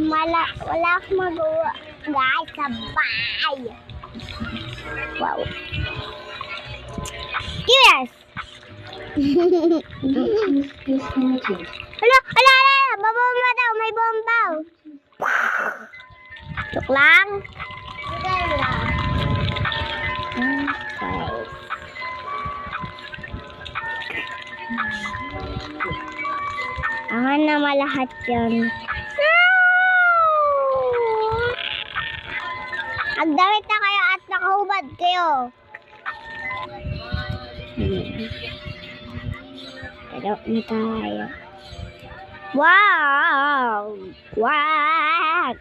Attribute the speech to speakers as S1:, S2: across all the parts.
S1: Wala akong magawa. Guys, sabay. Wow. Cheers! Hala! Babomba daw! May bomba! Joke lang. Aman na malahat yan. Magdamit na kayo at nakahubad kayo. Pero na tayo. Wow! Quack!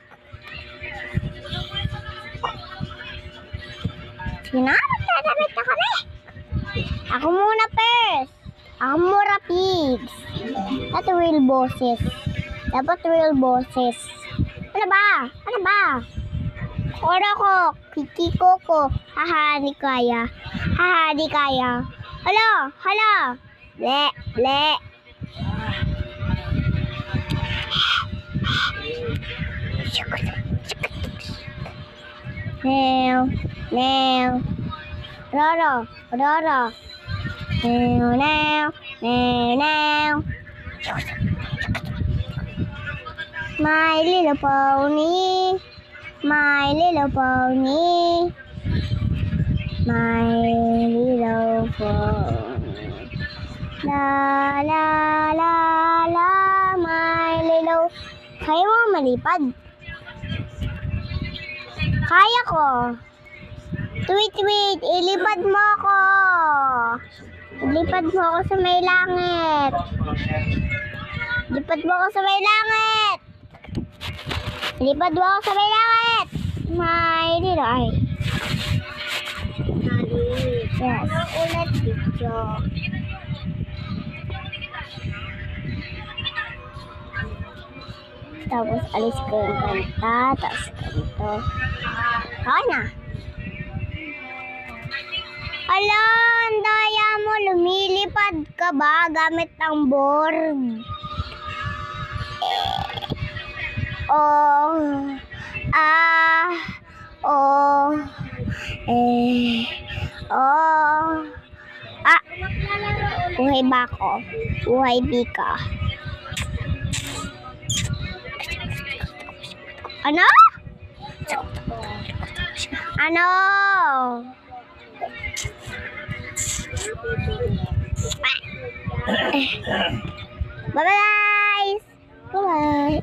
S1: Sinamit na kami. Ako muna first. Ako muna pigs. Not real bosses. Dapat real bosses. Ano ba? Ora ko. Kiki ko. Haha, di kaya. Hala. Le. Now. Roro. Now. My little pony. La, my little. Kaya mo malipad? Kaya ko. Tweet, ilipad mo ako. Ilipad mo ako sa may langit. My little eye. Yes. Ulit video. Tapos alis ko yung kanta. Tapos ganito. Okay na. Ala, ang daya mo. Lumilipad ka ba gamit ang board? Buhay ba ako? Buhay bika. Ano? Bye-bye guys! Bye-bye!